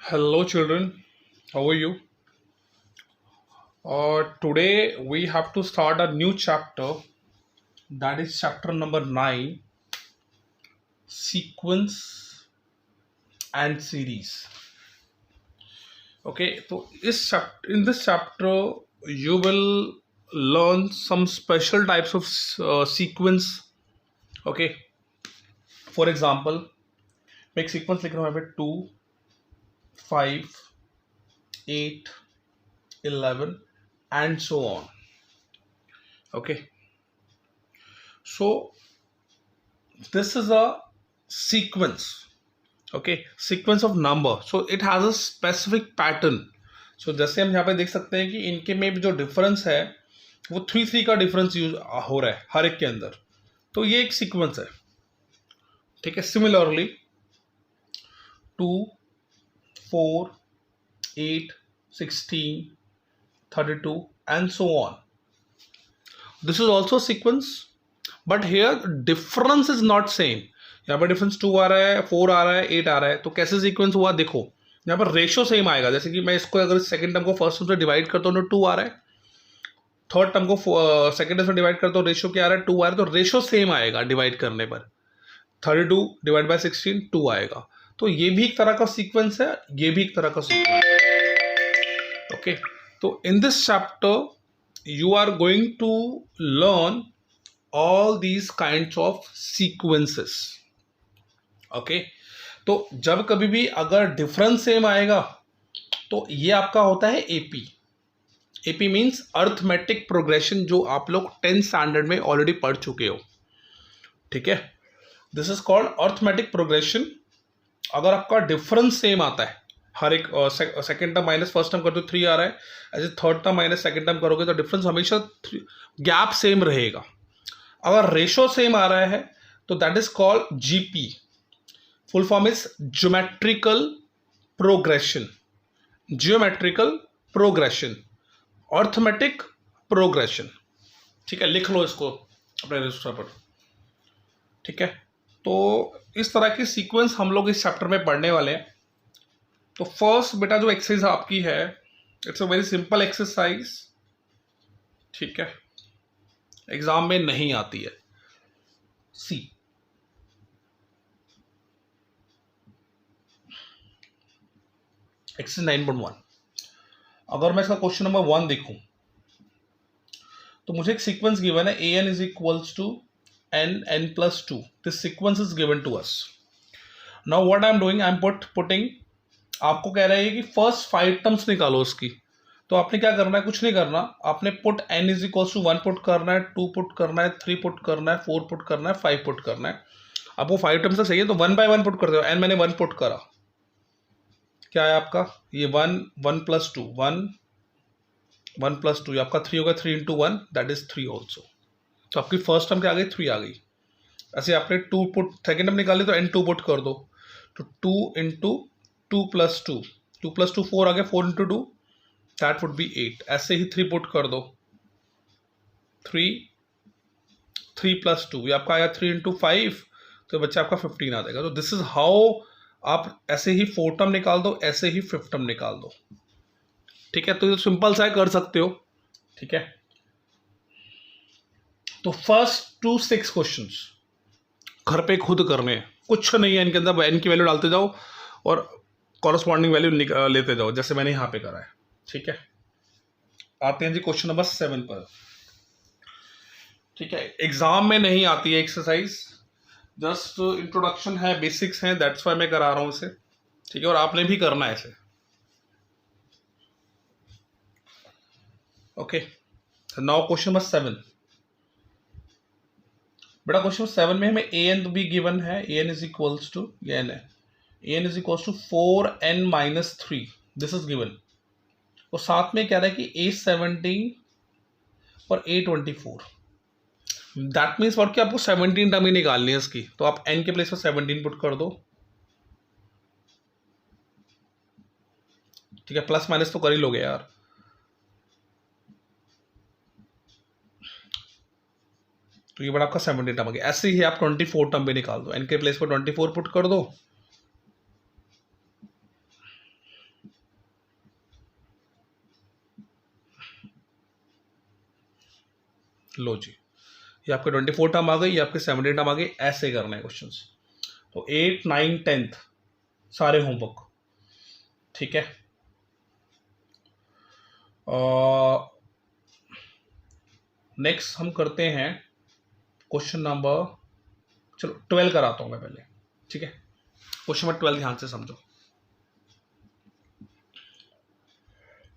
Hello, children. How are you? Today we have to start a new chapter. That is chapter number 9, sequence and series. Okay, so in this chapter you will learn some special types of sequence. Okay, for example, मैं एक sequence लिख रहा हूँ यहाँ पे 2, 5, 8, 11 and so on. Okay, so this is a sequence. Okay, sequence of number, so it has a specific pattern. So जैसे हम यहाँ पे देख सकते हैं कि इनके में भी जो डिफरेंस है वो 3 का डिफरेंस यूज हो रहा है हर एक के अंदर, तो ये एक सीक्वेंस है. ठीक है, similarly 2, 4, 8, 16, 32 and so on. This is also sequence, but here difference is not same. यहाँ पर डिफरेंस 2 आ रहा है, 4 आ रहा है, 8 आ रहा है, तो कैसे सीक्वेंस हुआ देखो. यहाँ पर रेशो सेम आएगा. जैसे कि मैं इसको अगर सेकंड टर्म को फर्स्ट टर्म से डिवाइड करता हूँ तो 2 आ रहा है, थर्ड टर्म को सेकंड टर्म से डिवाइड करता हूँ, रेशो क्या आ रहा है, 2 आ रहा है, तो रेशो सेम आएगा डिवाइड करने पर. 32 डिवाइड बाय 16 2 आएगा. तो ये भी एक तरह का सीक्वेंस है, ये भी एक तरह का सीक्वेंस है. ओके, तो in this chapter you are going to learn all these kinds of sequences. Okay, तो जब कभी भी अगर डिफरेंस सेम आएगा तो ये आपका होता है AP. AP means arithmetic progression, जो आप लोग 10th स्टैंडर्ड में ऑलरेडी पढ़ चुके हो. ठीक है, this is called arithmetic progression. अगर आपका डिफरेंस सेम आता है हर एक second term minus first term करते हो 3 आ रहा है, ऐसे third term minus second term करोगे तो डिफरेंस हमेशा गैप सेम रहेगा. अगर रेशो सेम आ रहा है तो that is called GP. Full form is geometrical progression. Geometrical progression, arithmetic progression. ठीक है, लिख लो इसको अपने रजिस्टर पर. ठीक है, तो इस तरह की सीक्वेंस हम लोग इस चैप्टर में पढ़ने वाले हैं. तो फर्स्ट बेटा जो एक्सरसाइज आपकी है, it's a very simple exercise. ठीक है, एग्जाम में नहीं आती है. सी, एक्सरसाइज 9.1. अगर मैं इसका क्वेश्चन नंबर 1 देखूं तो मुझे एक सीक्वेंस गिवन है, an is equals to n plus 2. This sequence is given to us. Now what I am doing, I am putting. आपको कह रहा है कि फर्स्ट 5 टर्म्स निकालो उसकी. तो आपने क्या करना है, कुछ नहीं करना. आपने put n is equals to 1 put करना है, 2 पुट करना है, 3 पुट करना है, 4 पुट करना है, 5 पुट करना है. आपको 5 टर्म्स तक चाहिए तो 1 बाय 1 पुट कर दो. n मैंने 1 पुट करा, क्या है आपका ये 1, 1 प्लस 2, 1, 1 प्लस 2, आपका 3 होगा. 3 इंटू 1 दैट इज 3 ऑल्सो. तो आपकी फर्स्ट टर्म क्या आ गई, 3 आ गई. ऐसे आपने 2 पुट सेकेंड टर्म निकाली तो n 2 पुट कर दो. तो 2 इंटू 2 प्लस 2, 2 प्लस 2 4 आ गया. 4 इंटू 2 दैट वुड बी 8. ऐसे ही 3 पुट कर दो. 3 3 प्लस 2, ये आपका आया 3 इंटू 5, तो बच्चा आपका 15 आ जाएगा. तो दिस इज हाउ आप ऐसे ही 4 टर्म निकाल दो, ऐसे ही 5th टर्म निकाल दो. ठीक है, तो ये सिंपल सा है, कर सकते हो. ठीक है, तो फर्स्ट 2 6 क्वेश्चंस घर पे खुद करने हैं. कुछ नहीं है इनके अंदर, एन की वैल्यू डालते जाओ और कॉरस्पॉन्डिंग वैल्यू लेते जाओ, जैसे मैंने यहाँ पे करा है. ठीक है, आते हैं जी क्वेश्चन नंबर 7 पर. ठीक है, एग्जाम में नहीं आती है एक्सरसाइज, जस्ट इंट्रोडक्शन है, बेसिक्स हैं, दैट्स वाई मैं करा रहा हूँ इसे. ठीक है, और आपने भी करना है इसे. Okay, now question number 7. बेटा क्वेश्चन 7 में हमें ए एन भी गिवन है. A n is equals to, ये एन है, a n is equals to 4n minus 3. This is given. और साथ में कह रहा है कि A17 और A24. दैट मीन्स वर्क कि आपको 17 टर्म ही निकालनी है इसकी. तो आप n के प्लेस पर 17 पुट कर दो. ठीक है, प्लस माइनस तो कर ही लोगे यार. तो ये बड़ा आपका 17 टर्म आ गया. ऐसे ही आप 24 टर्म भी निकाल दो. n के प्लेस पर 24 पुट कर दो. लो जी, ये आपके 24 टर्म आ गई, ये आपके 17 टर्म आ गई, ऐसे करना है क्वेश्चन। तो 8, 9, 10 सारे होमवर्क, ठीक है। नेक्स्ट हम करते हैं क्वेश्चन नंबर, चलो 12 कराता हूं मैं पहले, ठीक है। क्वेश्चन नंबर 12 ध्यान से समझो।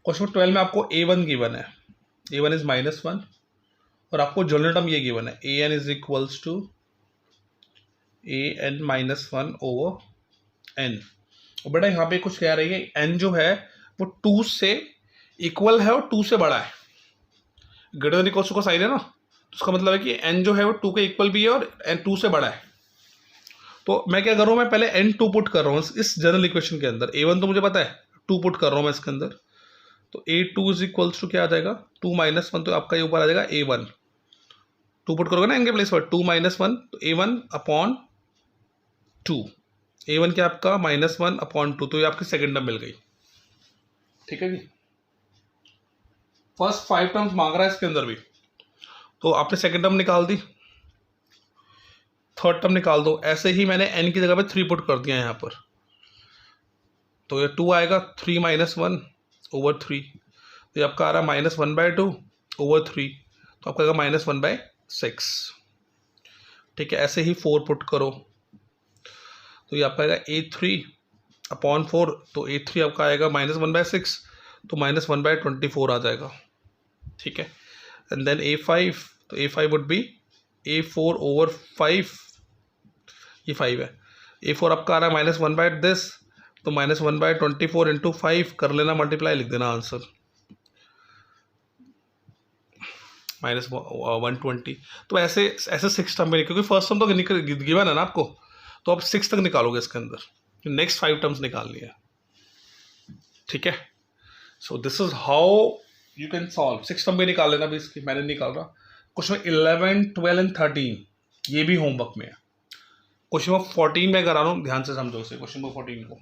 क्वेश्चन नंबर 12 में आपको A1 गिवन है, A1 इज -1, और आपको जनरल टर्म ये गिवन है AN is equals to AN -1 over N। और बेटा यहाँ पे कुछ कह रही है, N जो है वो 2 से इक्वल है और 2 से बड़ा है, ग्रेटर देन इक्वल्स का साइन है ना, तो उसका मतलब है कि N जो है वो 2 के इक्वल भी है और N 2 से बड़ा है। तो मैं क्या कर रहा हूँ, मैं पहले N2 पुट कर रहा हूँ इस जनरल इक्वेशन के अंदर। A1 तो मुझे पता है, 2 पुट कर रहा हूँ मैं इसके अंदर। तो A2 इज इक्वल्स टू क्या आ जाएगा, 2 - 1, तो आपका ये ऊपर आ जाएगा A1। 2 पुट करोगे ना इनके प्लेस पर, 2 - 1, तो A1 अपॉन 2। A1 क्या आपका -1 अपॉन 2, तो ये आपकी सेकेंड टर्म मिल गई, ठीक है जी। फर्स्ट 5 टर्म्स मांग रहा है इसके अंदर भी, तो आपने सेकेंड टर्म निकाल दी, थर्ड टर्म निकाल दो। ऐसे ही मैंने N की जगह पे 3 पुट कर दिया यहाँ पर, तो ये 2 आएगा, 3 - 1 ओवर 3, तो ये आपका आ रहा है -1/2 ओवर 3, तो आपका आएगा -1/6, ठीक है। ऐसे ही 4 पुट करो, तो ये आपका आएगा A3 अपॉन 4, तो A3 आपका आएगा -1/6, तो -1/24 आ जाएगा, ठीक है। एंड देन A5, तो A5 would be A4 over 5, ये 5 है। A4 आपका आ रहा है -1/this, तो -1/24 इंटू 5 कर लेना, मल्टीप्लाई लिख देना आंसर, -120। तो ऐसे ऐसे 6 टर्म में, क्योंकि फर्स्ट टर्म तो गिवन है ना आपको, तो आप 6 तक निकालोगे इसके अंदर, नेक्स्ट 5 टर्म्स निकालनी है, ठीक है। So this is how you can solve. 6 term भी निकाल लेना भी इसकी, मैंने निकाल रहा। क्वेश्चन 11, 12 एंड 13 ये भी होमवर्क में है। क्वेश्चन नंबर 14 में करा रहा हूँ, ध्यान से समझो इसे, क्वेश्चन नंबर 14 को।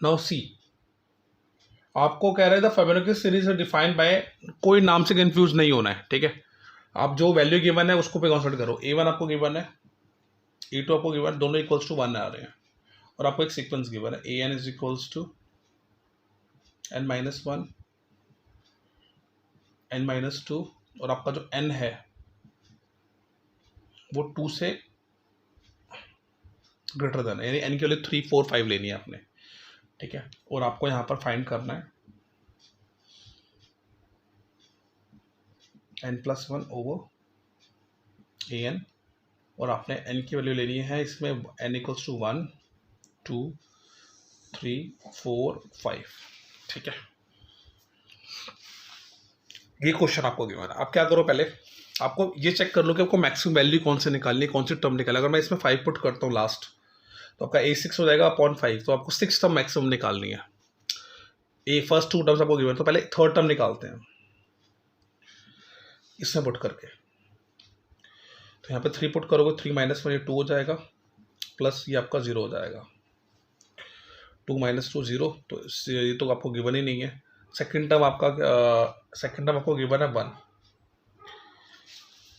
नाउ सी, आपको कह रहे थे फिबोनाची सीरीज डिफाइंड बाय, कोई नाम से कंफ्यूज नहीं होना है, ठीक है। आप जो वैल्यू गिवन है उसको पे कॉन्सेंट्रेट करो। A1 आपको गिवन है, A2 आपको गिवन, दोनों इक्वल्स टू 1 आ रहे हैं, और आपको एक सीक्वेंस गिवन है AN is equals to N - 1, N - 2, और आपका जो N है वो 2 से ग्रेटर देन, यानी N के लिए 3, 4, 5 लेनी है आपने, ठीक है। और आपको यहाँ पर फाइंड करना है N+1 ओवर AN, और आपने N की वैल्यू लेनी है इसमें N इक्वल्स टू 1, 2, 3, 4, 5, ठीक है। ये क्वेश्चन आपको गिवन है। आप क्या करो, पहले आपको ये चेक कर लो कि आपको मैक्सिमम वैल्यू कौन से निकालनी है, कौन सी टर्म निकालना है। अगर मैं इसमें 5 पुट करता हूँ लास्ट, तो आपका A6 हो जाएगा अपॉन 5, तो आपको 6 टर्म मैक्सिमम निकालनी है। फर्स्ट 2 टर्म्स आपको गिवन, तो पहले थर्ड टर्म निकालते हैं इसमें पुट करके। तो यहाँ पे 3 पुट करोगे, 3 - 1 ये 2 हो जाएगा, प्लस ये आपका 0 हो जाएगा, 2 - 2 0, तो ये तो आपको गिवन ही नहीं है। सेकेंड टर्म आपको गिवन है 1।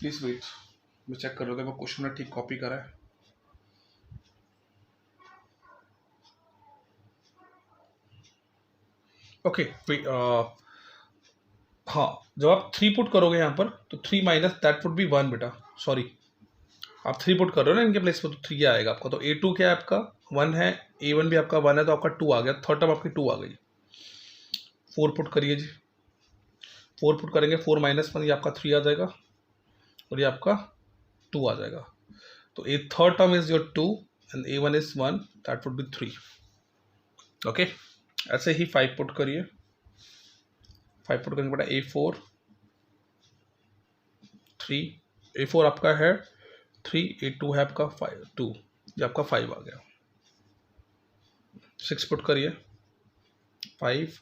प्लीज वेट, मैं चेक कर रहा था क्वेश्चन में ठीक कॉपी करा है। ओके, हाँ, जब आप 3 पुट करोगे यहाँ पर, तो 3 माइनस दैट वुड बी 1 बेटा, सॉरी, आप 3 पुट कर रहे हो ना इनके प्लेस पर, तो 3 आएगा आपका। तो A2 क्या है आपका 1 है, A1 भी आपका 1 है, तो आपका 2 आ गया, थर्ड टर्म आपकी 2 आ गई। 4 पुट करिए जी, 4 पुट करेंगे, 4 - 1 ये आपका 3 आ जाएगा, और ये आपका 2 आ जाएगा। तो a third term is your 2 and A1 is 1, that would be 3। Okay, ऐसे ही 5 पुट करिए, 5 पुट करेंगे बेटा A4 3, A4 आपका है 3, A2 है आपका 5 2, ये आपका 5 आ गया। 6 पुट करिए, 5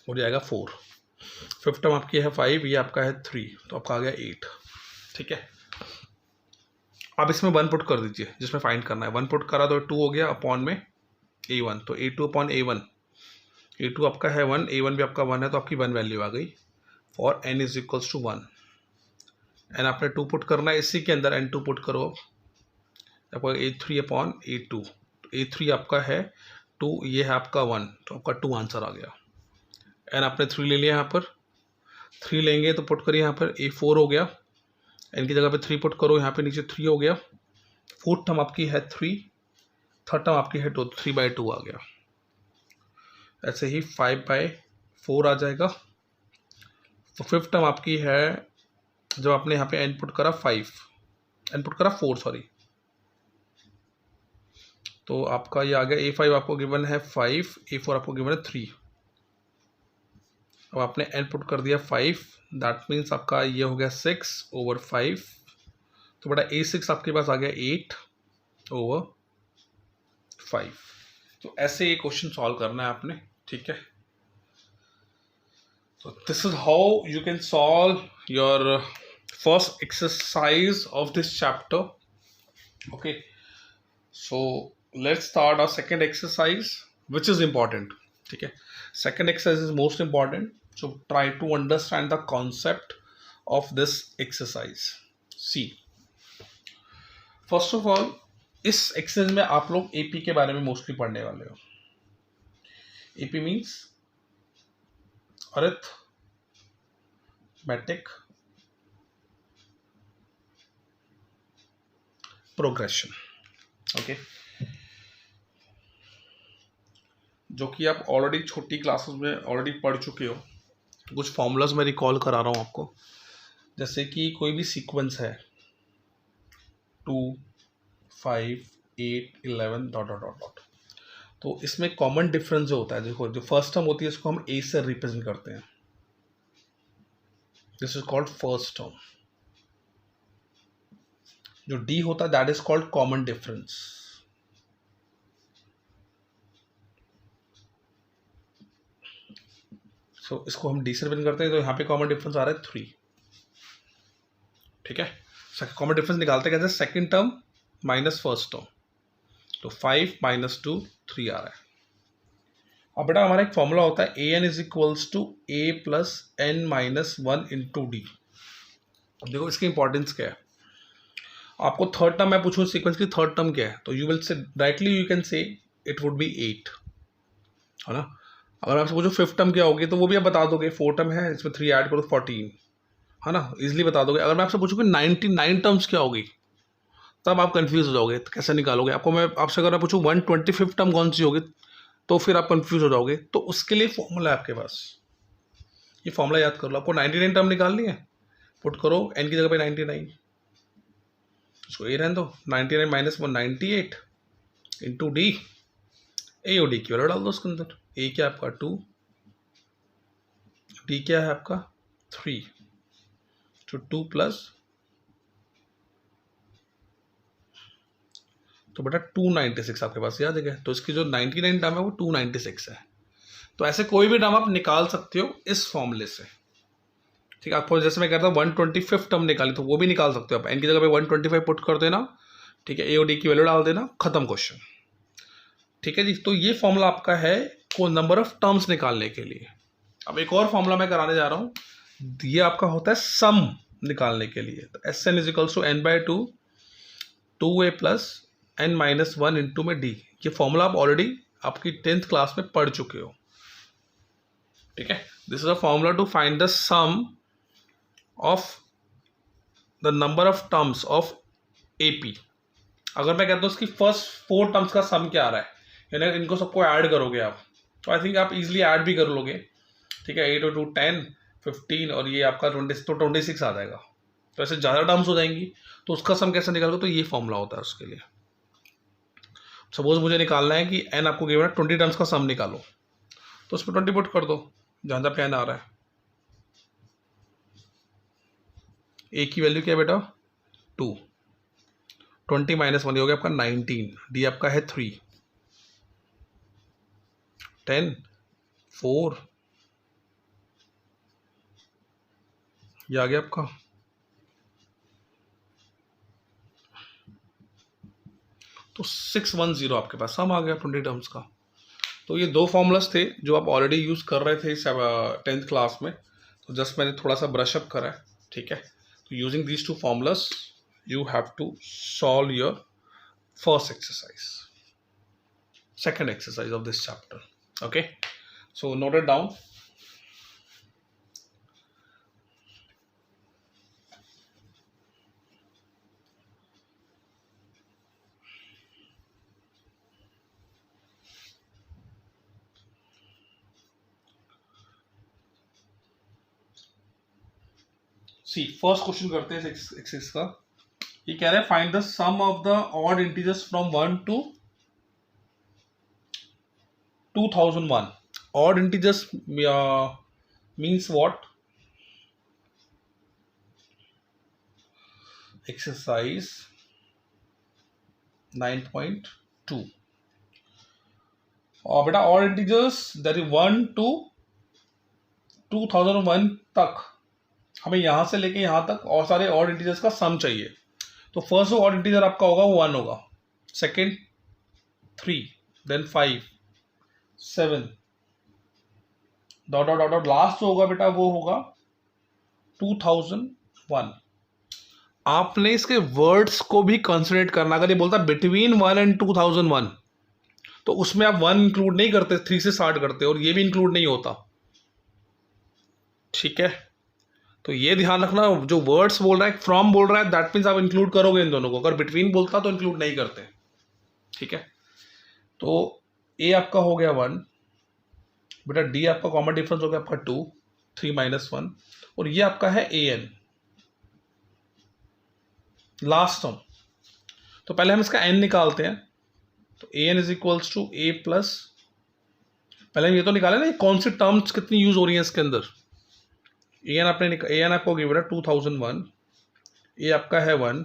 और ये आएगा 4। फिफ्थ टर्म आपकी है 5, ये आपका है 3, तो आपका आ गया 8। ठीक है, अब इसमें 1 पुट कर दीजिए जिसमें फाइंड करना है। 1 पुट करा तो 2 हो गया अपॉन में A1, तो A2 अपॉन A1, A2 आपका है 1, A1 भी आपका 1 है, तो आपकी 1 वैल्यू आ गई for n is equals to 1। N आपने 2 पुट करना है इसी के अंदर, n2 पुट करो आपका A3 अपॉन A2, तो A3 आपका है 2, ये है आपका 1, तो आपका 2 आंसर आ गया। एन आपने 3 ले लिया, यहाँ पर 3 लेंगे तो पुट करिए यहाँ पर A4 हो गया, एन की जगह पे 3 पुट करो, यहाँ पे नीचे 3 हो गया। फोर्थ टर्म आपकी है 3, थर्ड टर्म आपकी है 2, 3/2 आ गया। ऐसे ही 5/4 आ जाएगा। तो फिफ्थ टर्म आपकी है, जब आपने यहाँ पे इनपुट करा 4 सॉरी, तो आपका ये आ गया A5 आपको गिवन है 5, A4 आपको गिवन है 3। अब आपने इनपुट कर दिया 5, दैट मीन्स आपका ये हो गया 6/5, तो बेटा A6 आपके पास आ गया 8/5। तो ऐसे ये क्वेश्चन सॉल्व करना है आपने। ठीक है, so this is how you can solve your first exercise of this chapter. Okay, so let's start our second exercise, which is important. ठीक है, second exercise is most important, so try to understand the concept of this exercise. See, first of all, इस exercise में आप लोग AP के बारे में mostly पढ़ने वाले हो। AP means arithmetic progression. Okay, जो कि आप ऑलरेडी छोटी क्लासेस में ऑलरेडी पढ़ चुके हो। कुछ फॉर्मूलाज मैं रिकॉल करा रहा हूँ आपको, जैसे कि कोई भी सीक्वेंस है 2, 5, 8, 11 डॉट डॉट डॉट डॉट, तो इसमें कॉमन डिफरेंस जो होता है, देखो जो फर्स्ट टर्म होती है इसको हम ए से रिप्रेजेंट करते हैं, this is called first term. जो डी होता है that is called common difference. So इसको हम डी से रिप्रेजेंट करते हैं, तो यहाँ पे कॉमन डिफरेंस आ रहा है 3। ठीक है, कॉमन डिफरेंस निकालते कैसे, second term minus first term, तो 5 - 2 3 आ रहा है। अब बेटा हमारा एक फॉर्मूला होता है an is equals to a plus n minus 1 into d. अब देखो इसकी इंपॉर्टेंस क्या है। आपको थर्ड टर्म मैं पूछूं सीक्वेंस की थर्ड टर्म क्या है, तो you will say directly you can say it would be 8, है ना। अगर आपसे पूछो फिफ्थ टर्म क्या होगी, तो वो भी आप बता दोगे, 4 टर्म है इसमें 3 ऐड करो 14, है ना, इजिली बता दोगे। अगर मैं आपसे पूछूँ कि 99 टर्म्स क्या होगी, तब आप कंफ्यूज हो जाओगे, तो कैसे निकालोगे। आपको मैं आपसे अगर मैं पूछूँ 125 टर्म कौन सी होगी, तो फिर आप कंफ्यूज हो जाओगे। तो उसके लिए फॉर्मूला है आपके पास, ये फॉर्मूला याद कर लो। आपको 99 टर्म निकालनी है, पुट करो n की जगह पे 99, इसको ए रहने दो, 99 - 1 98 इंटू डी, ए और डी की वैल्यू डाल दो उसके अंदर। ए क्या आपका 2, डी क्या है आपका 3, तो 2 प्लस, तो बेटा 296 आपके पास याद है। तो इसकी जो 99 टर्म है वो 296 है। तो ऐसे कोई भी टर्म आप निकाल सकते हो इस फॉर्मूले से। ठीक है, आपको जैसे मैं कहता हूँ 125 टर्म निकाली, तो वो भी निकाल सकते हो आप। एन की जगह पे 125 पुट कर देना, ठीक है, ए और डी की वैल्यू डाल देना, खत्म क्वेश्चन। ठीक है जी, तो ये फॉर्मूला आपका है को नंबर ऑफ टर्म्स निकालने के लिए। अब एक और फॉर्मूला मैं कराने जा रहा हूँ, ये आपका होता है सम निकालने के लिए। तो S N is equals to n/2 2a plus n - 1 into में डी। ये फॉर्मूला आप ऑलरेडी आपकी 10th क्लास में पढ़ चुके हो। ठीक है, this is a formula to find the sum of the number of terms of AP. अगर मैं कहता हूँ इसकी फर्स्ट 4 टर्म्स का सम क्या आ रहा है, यानी इनको सबको ऐड करोगे आप, तो आई थिंक आप इजीली ऐड भी कर लोगे। ठीक है, 8 और 2 10 15 और ये आपका 20, तो 26 आ जाएगा। तो ऐसे ज़्यादा टर्म्स हो जाएंगी, तो उसका सम कैसे निकालोगे, तो ये फॉर्मूला होता है उसके लिए। सपोज मुझे निकालना है कि n आपको गिवन है 20 टर्म्स का सम निकालो, तो उस पर 20 पुट कर दो जहाँ जहाँ पे n आ रहा है। a की वैल्यू क्या है बेटा 2, 20 - 1 हो गया आपका 19, डी आपका है 3, 10 4 ये आ गया आपका। तो 610 आपके पास सम आ गया 20 टर्म्स का। तो ये दो फॉर्मूलाज थे जो आप ऑलरेडी यूज़ कर रहे थे 10th क्लास में, तो जस्ट मैंने थोड़ा सा ब्रशअप करा है, ठीक है। तो using these two formulas you have to solve your first exercise, second exercise of this chapter. Okay, so note it down. See, first question करते हैं एक्सरसाइज का। ये कह रहा है find the sum of the odd integers from 1 to 2001. Odd integers means what? Exercise 9.2. और बेटा odd integers that is 1 to 2001 तक, हमें यहां से लेके यहां तक और सारे ऑड इंटीजर्स का सम चाहिए। तो फर्स्ट ऑड इंटीजर आपका होगा 1 होगा, second 3, then 5, 7, dot dot dot dot, last जो होगा बेटा वो होगा 2001। आपने इसके वर्ड्स को भी कंसिडर करना। अगर ये बोलता बिटवीन 1 and 2001 तो उसमें आप 1 इंक्लूड नहीं करते, 3 से स्टार्ट करते, और ये भी इंक्लूड नहीं होता, ठीक है। तो ये ध्यान रखना, जो वर्ड्स बोल रहा है, फ्रॉम बोल रहा है, दैट मीन्स आप इंक्लूड करोगे इन दोनों को। अगर बिटवीन बोलता तो इंक्लूड नहीं करते, ठीक है। तो ए आपका हो गया 1, बेटा डी आपका कॉमन डिफरेंस हो गया आपका 2, 3 - 1, और ये आपका है ए एन लास्ट टर्म। तो पहले हम इसका एन निकालते हैं। तो a n is equals to a plus, पहले हम ये तो निकाले ना कौन सी टर्म्स कितनी यूज हो रही हैं इसके अंदर। ए एन आपको गिव है 2001, ए आपका है 1,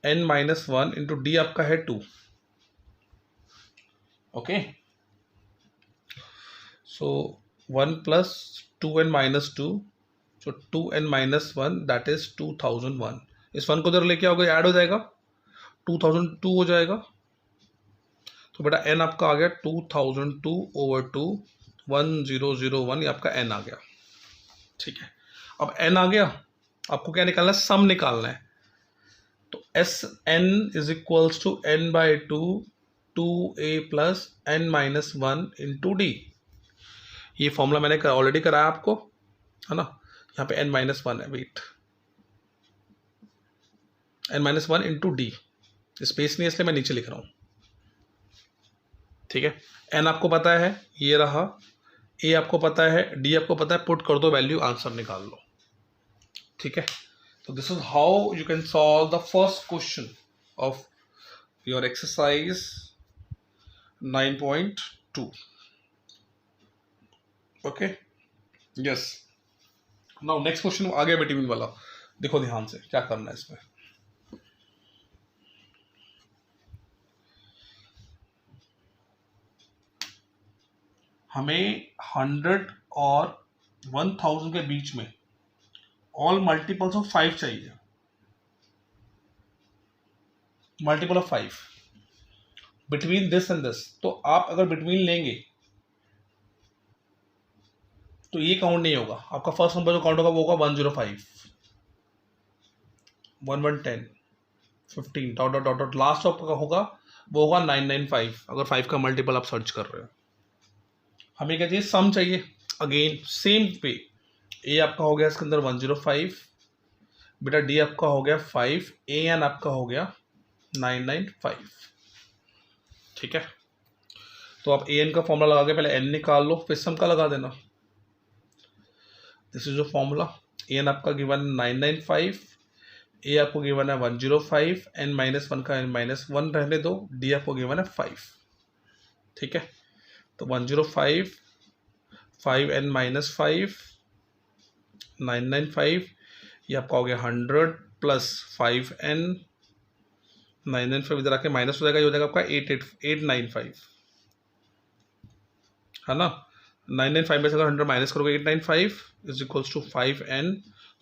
n - 1 इंटू डी आपका है 2। Okay, so 1 + 2n - 2, so 2n - 1 that is 2001। इस 1 को इधर लेके आओगे, ऐड हो जाएगा, 2002 हो जाएगा। तो बेटा n आपका आ गया 2002/2, 1001, ये आपका n आ गया, ठीक है। अब n आ गया, आपको क्या निकालना है, सम निकालना है। तो Sn is equals to n/2 2a + n - 1 into d. ये फॉर्मूला मैंने ऑलरेडी कराया आपको, है ना। यहाँ पे n - 1 है, wait, n - 1 into d, space नहीं इसलिए मैं नीचे लिख रहा हूँ, ठीक है। n आपको पता है, ये रहा, a आपको पता है, d आपको पता है, पुट कर दो वैल्यू, आंसर निकाल लो, ठीक है। तो this is how you can solve the first question of your exercise 9.2। Okay, yes. Now next question आ गया बिटवीन वाला, देखो ध्यान से क्या करना है इसमें। हमें 100 और 1000 के बीच में ऑल मल्टीपल्स ऑफ 5 चाहिए, multiple of 5 between this and this. तो आप अगर बिटवीन लेंगे तो ये काउंट नहीं होगा, आपका फर्स्ट नंबर जो काउंट होगा वो होगा 105, 1110, 15, dot dot dot dot, last आपका होगा वो होगा 995, अगर 5 का मल्टीपल आप सर्च कर रहे हो। हमें क्या चाहिए, सम चाहिए। अगेन सेम पे, ए आपका हो गया इसके अंदर 105, बेटा डी आपका हो गया 5, ए एन आपका हो गया 995, ठीक है। तो आप ए एन का फॉर्मूला लगा के पहले एन निकाल लो, फिर सम का लगा देना। दिस इज जो फॉर्मूला, ए एन आपका गिवन 995, ए आपको गिवन है 105, n - 1 का -1 रहने दो, डी आपको गिवन है 5, ठीक है। तो 105, 5n - 5, 995, ये आपका हो गया 100 + 5n, 995 इधर आके माइनस हो जाएगा, ये हो जाएगा आपका 895, है ना। 995 में से अगर 100 माइनस करोगे 895 इज इक्वल्स टू 5n,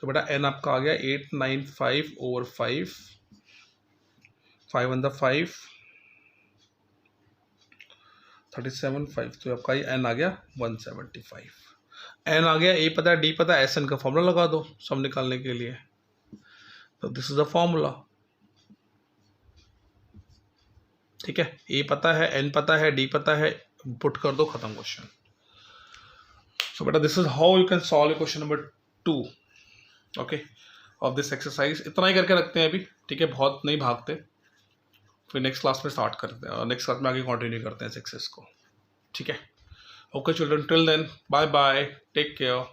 तो बेटा n आपका आ गया 895/5, 5 वन द 5, 37, 5, तो आपका ये n आ गया 175। n आ गया, a पता है, d पता है, sn का फॉर्मूला लगा दो सम निकालने के लिए। तो दिस इज द फॉर्मूला, ठीक है। a पता है, n पता है, d पता है, पुट कर दो, खत्म क्वेश्चन। सो बेटा this is how you can solve question number 2 okay of this exercise. इतना ही करके रखते हैं अभी, ठीक है, बहुत नहीं भागते, फिर नेक्स्ट क्लास में स्टार्ट करते हैं और नेक्स्ट क्लास में आगे कंटिन्यू करते हैं इस एक्सरसाइज को, ठीक है। Okay children, till then bye bye, take care.